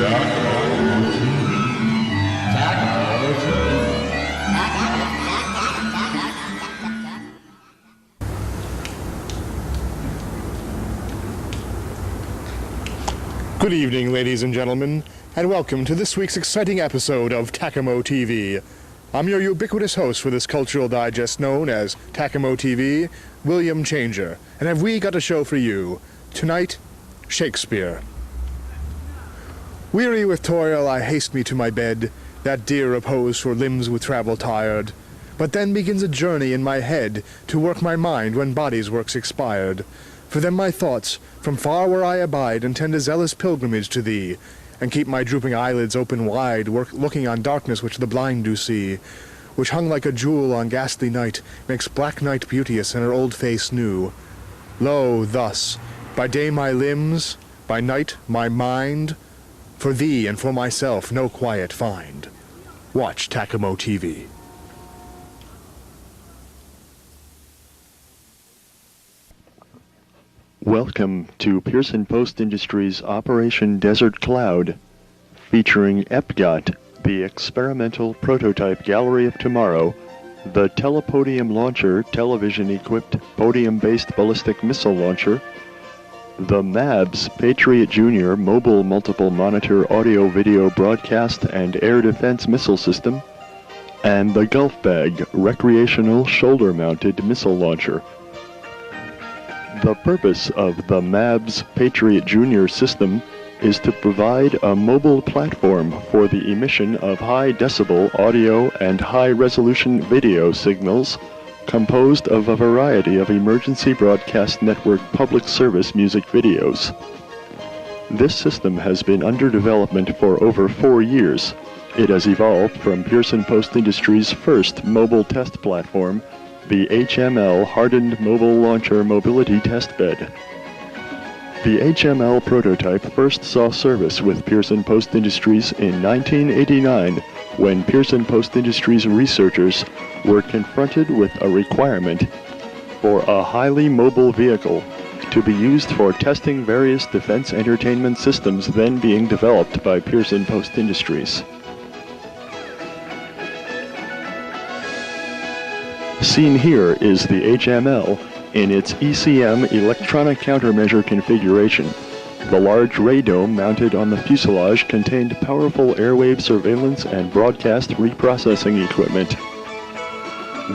Good evening, ladies and gentlemen, and welcome to this week's exciting episode of Tacamo TV. I'm your ubiquitous host for this cultural digest known as Tacamo TV, William Changer, and have we got a show for you. Tonight, Shakespeare. Weary with toil, I haste me to my bed, that dear repose for limbs with travel tired. But then begins a journey in my head to work my mind when body's work's expired. For then my thoughts, from far where I abide, intend a zealous pilgrimage to thee, and keep my drooping eyelids open wide, looking on darkness which the blind do see, which hung like a jewel on ghastly night, makes black night beauteous and her old face new. Lo, thus, by day my limbs, by night my mind, for thee and for myself no quiet find. Watch Tacamo TV. Welcome to Pearson Post Industries Operation Desert Cloud, featuring EPGOT, the Experimental Prototype Gallery of Tomorrow, the Telepodium Launcher television-equipped podium-based ballistic missile launcher, the MABS Patriot Junior Mobile Multiple Monitor Audio-Video Broadcast and Air Defense Missile System, and the Gulf Bag Recreational Shoulder-Mounted Missile Launcher. The purpose of the MABS Patriot Junior system is to provide a mobile platform for the emission of high-decibel audio and high-resolution video signals composed of a variety of Emergency Broadcast Network public service music videos. This system has been under development for over 4 years. It has evolved from Pearson Post Industries' first mobile test platform, the HML Hardened Mobile Launcher Mobility Testbed. The HML prototype first saw service with Pearson Post Industries in 1989 when Pearson Post Industries researchers were confronted with a requirement for a highly mobile vehicle to be used for testing various defense entertainment systems then being developed by Pearson Post Industries. Seen here is the HML in its ECM electronic countermeasure configuration. The large radome mounted on the fuselage contained powerful airwave surveillance and broadcast reprocessing equipment.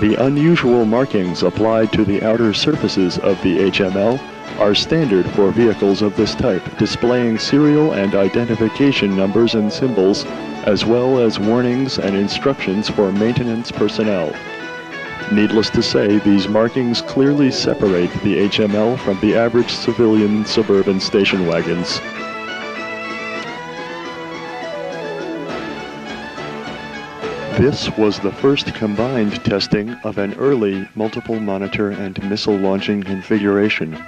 The unusual markings applied to the outer surfaces of the HML are standard for vehicles of this type, displaying serial and identification numbers and symbols, as well as warnings and instructions for maintenance personnel. Needless to say, these markings clearly separate the HML from the average civilian suburban station wagons. This was the first combined testing of an early multiple monitor and missile launching configuration.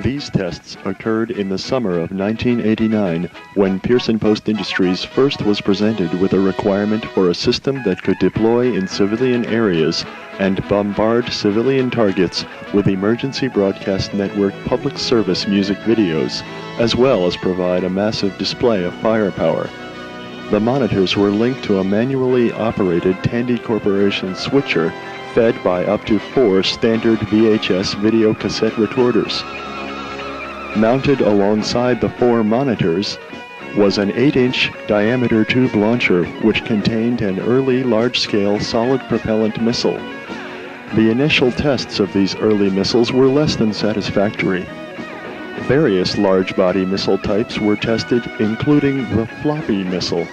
These tests occurred in the summer of 1989 when Pearson Post Industries first was presented with a requirement for a system that could deploy in civilian areas and bombard civilian targets with Emergency Broadcast Network public service music videos, as well as provide a massive display of firepower. The monitors were linked to a manually operated Tandy Corporation switcher fed by up to 4 standard VHS video cassette recorders. Mounted alongside the 4 monitors was an 8-inch diameter tube launcher which contained an early large-scale solid propellant missile. The initial tests of these early missiles were less than satisfactory. Various large-body missile types were tested, including the floppy missile.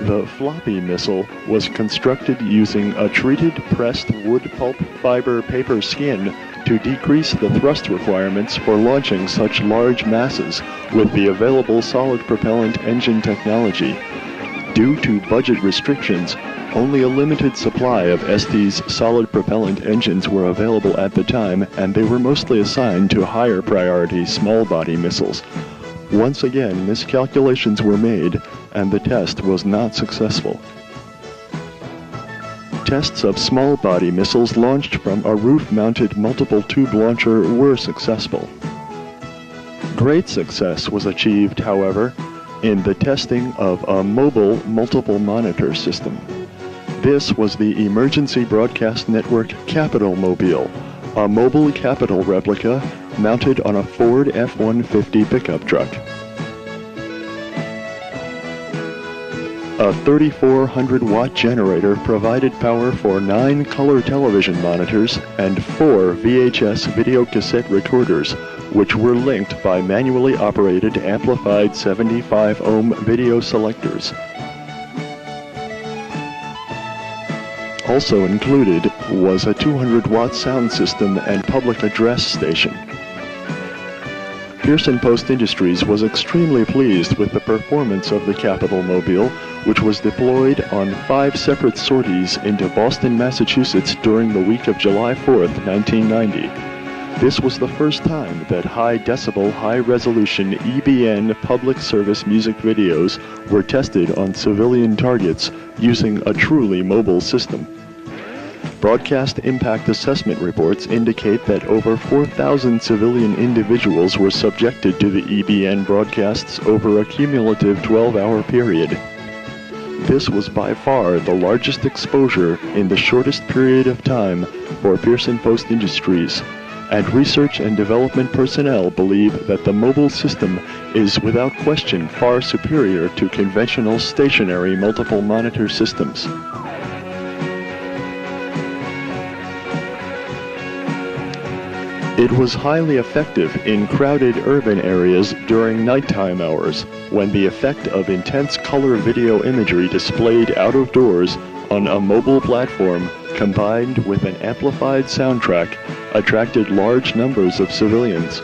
The floppy missile was constructed using a treated pressed wood pulp fiber paper skin to decrease the thrust requirements for launching such large masses with the available solid propellant engine technology. Due to budget restrictions, only a limited supply of ST's solid propellant engines were available at the time, and they were mostly assigned to higher priority small body missiles. Once again, miscalculations were made, and the test was not successful. Tests of small body missiles launched from a roof-mounted multiple tube launcher were successful. Great success was achieved, however, in the testing of a mobile multiple monitor system. This was the Emergency Broadcast Network Capitol Mobile, a mobile Capitol replica mounted on a Ford F-150 pickup truck. A 3,400-watt generator provided power for 9 color television monitors and 4 VHS videocassette recorders, which were linked by manually operated amplified 75-ohm video selectors. Also included was a 200-watt sound system and public address station. Pearson Post Industries was extremely pleased with the performance of the Capitol Mobile, which was deployed on 5 separate sorties into Boston, Massachusetts during the week of July 4th, 1990. This was the first time that high-decibel, high-resolution EBN public service music videos were tested on civilian targets using a truly mobile system. Broadcast impact assessment reports indicate that over 4,000 civilian individuals were subjected to the EBN broadcasts over a cumulative 12-hour period. This was by far the largest exposure in the shortest period of time for Pearson Post Industries, and research and development personnel believe that the mobile system is without question far superior to conventional stationary multiple monitor systems. It was highly effective in crowded urban areas during nighttime hours, when the effect of intense color video imagery displayed out of doors on a mobile platform combined with an amplified soundtrack attracted large numbers of civilians.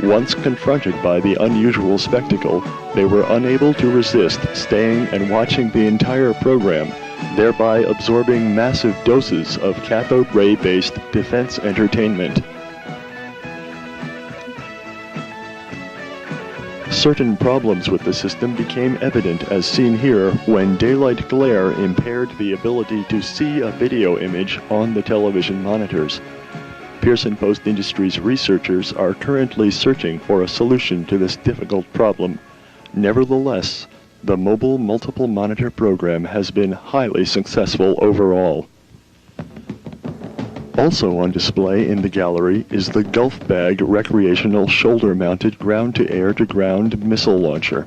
Once confronted by the unusual spectacle, they were unable to resist staying and watching the entire program, thereby absorbing massive doses of cathode ray-based defense entertainment. Certain problems with the system became evident as seen here when daylight glare impaired the ability to see a video image on the television monitors. Pearson Post Industries researchers are currently searching for a solution to this difficult problem. Nevertheless, the mobile multiple monitor program has been highly successful overall. Also on display in the gallery is the Gulf Bag recreational shoulder-mounted ground-to-air-to-ground missile launcher.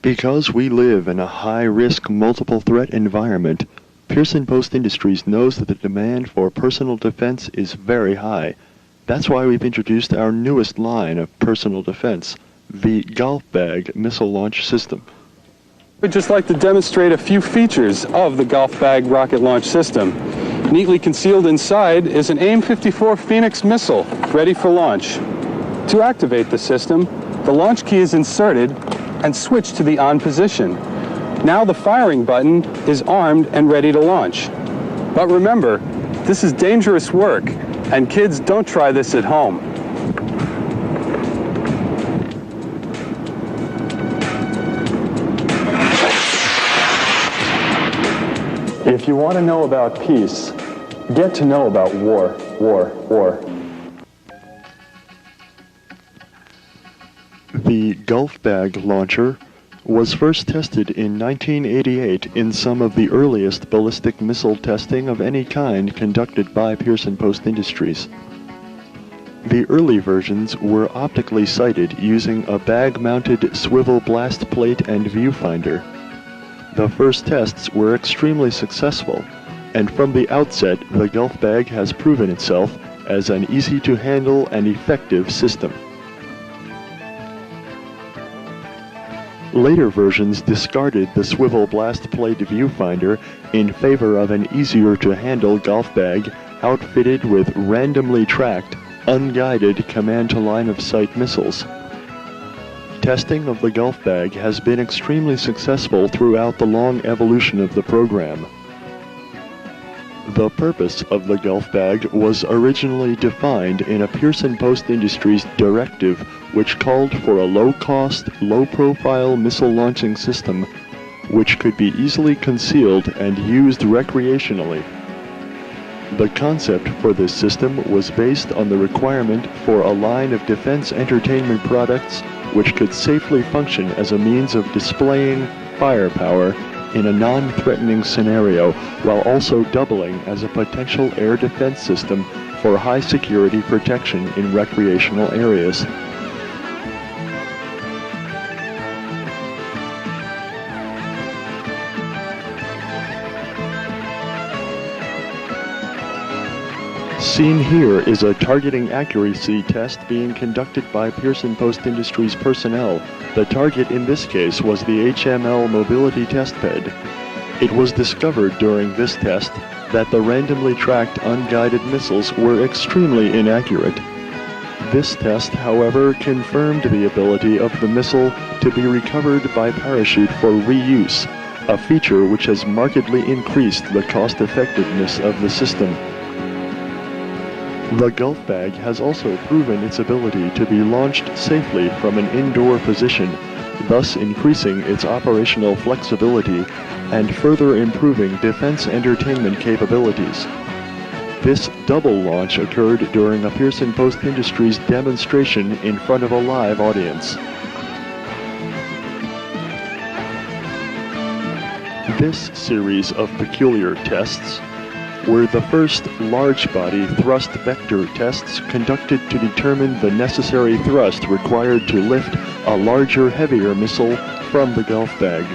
Because we live in a high-risk multiple-threat environment, Pearson Post Industries knows that the demand for personal defense is very high. That's why we've introduced our newest line of personal defense, the Gulf Bag missile launch system. We'd just like to demonstrate a few features of the Gulf Bag rocket launch system. Neatly concealed inside is an AIM-54 Phoenix missile, ready for launch. To activate the system, the launch key is inserted and switched to the on position. Now the firing button is armed and ready to launch. But remember, this is dangerous work, and kids, don't try this at home. If you want to know about peace, get to know about war, war, war. The Gulf Bag launcher was first tested in 1988 in some of the earliest ballistic missile testing of any kind conducted by Pearson Post Industries. The early versions were optically sighted using a bag-mounted swivel blast plate and viewfinder. The first tests were extremely successful, and from the outset the Gulf Bag has proven itself as an easy-to-handle and effective system. Later versions discarded the swivel blast plate viewfinder in favor of an easier-to-handle Gulf Bag outfitted with randomly tracked, unguided command-to-line-of-sight missiles. Testing of the Gulf Bag has been extremely successful throughout the long evolution of the program. The purpose of the Gulf Bag was originally defined in a Pearson Post Industries directive which called for a low-cost, low-profile missile launching system which could be easily concealed and used recreationally. The concept for this system was based on the requirement for a line of defense entertainment products which could safely function as a means of displaying firepower in a non-threatening scenario while also doubling as a potential air defense system for high security protection in recreational areas. Seen here is a targeting accuracy test being conducted by Pearson Post Industries personnel. The target in this case was the HML mobility test bed. It was discovered during this test that the randomly tracked unguided missiles were extremely inaccurate. This test, however, confirmed the ability of the missile to be recovered by parachute for reuse, a feature which has markedly increased the cost-effectiveness of the system. The Gulf Bag has also proven its ability to be launched safely from an indoor position, thus increasing its operational flexibility and further improving defense entertainment capabilities. This double launch occurred during a Pearson Post Industries demonstration in front of a live audience. This series of peculiar tests were the first large-body thrust vector tests conducted to determine the necessary thrust required to lift a larger, heavier missile from the Gulf Bag.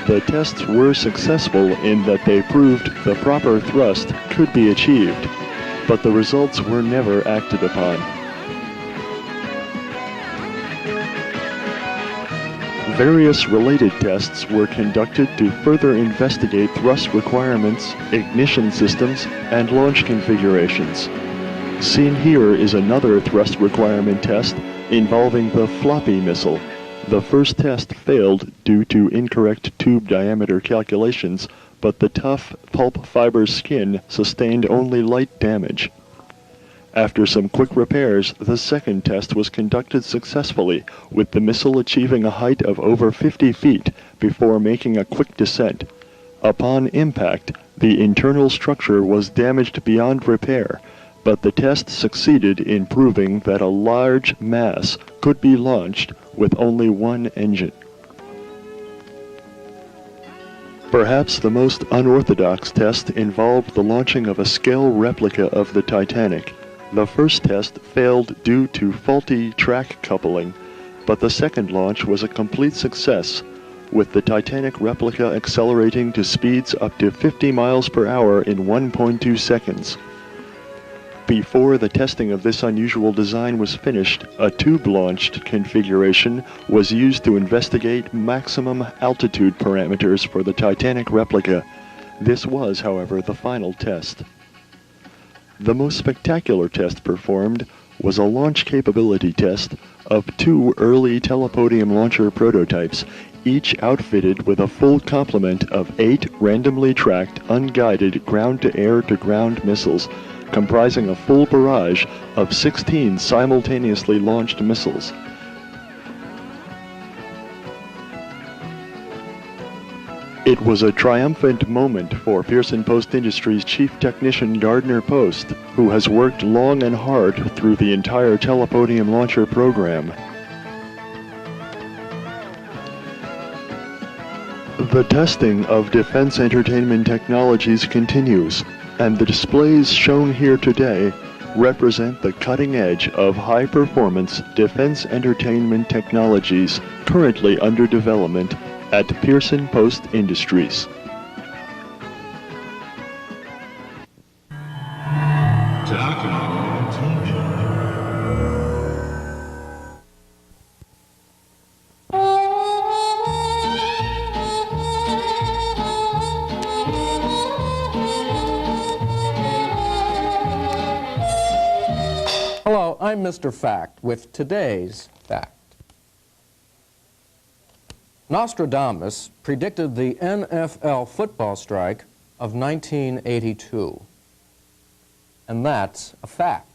The tests were successful in that they proved the proper thrust could be achieved, but the results were never acted upon. Various related tests were conducted to further investigate thrust requirements, ignition systems, and launch configurations. Seen here is another thrust requirement test involving the floppy missile. The first test failed due to incorrect tube diameter calculations, but the tough pulp fiber skin sustained only light damage. After some quick repairs, the second test was conducted successfully, with the missile achieving a height of over 50 feet before making a quick descent. Upon impact, the internal structure was damaged beyond repair, but the test succeeded in proving that a large mass could be launched with only one engine. Perhaps the most unorthodox test involved the launching of a scale replica of the Titanic. The first test failed due to faulty track coupling, but the second launch was a complete success, with the Titanic replica accelerating to speeds up to 50 miles per hour in 1.2 seconds. Before the testing of this unusual design was finished, a tube-launched configuration was used to investigate maximum altitude parameters for the Titanic replica. This was, however, the final test. The most spectacular test performed was a launch capability test of two early telepodium launcher prototypes, each outfitted with a full complement of 8 randomly tracked, unguided ground-to-air-to-ground missiles, comprising a full barrage of 16 simultaneously launched missiles. It was a triumphant moment for Pearson Post Industries Chief Technician Gardner Post, who has worked long and hard through the entire telepodium launcher program. The testing of defense entertainment technologies continues, and the displays shown here today represent the cutting edge of high-performance defense entertainment technologies currently under development at Pearson Post Industries. Tacamo TV. Hello, I'm Mr. Fact with today's fact. Nostradamus predicted the NFL football strike of 1982. And that's a fact.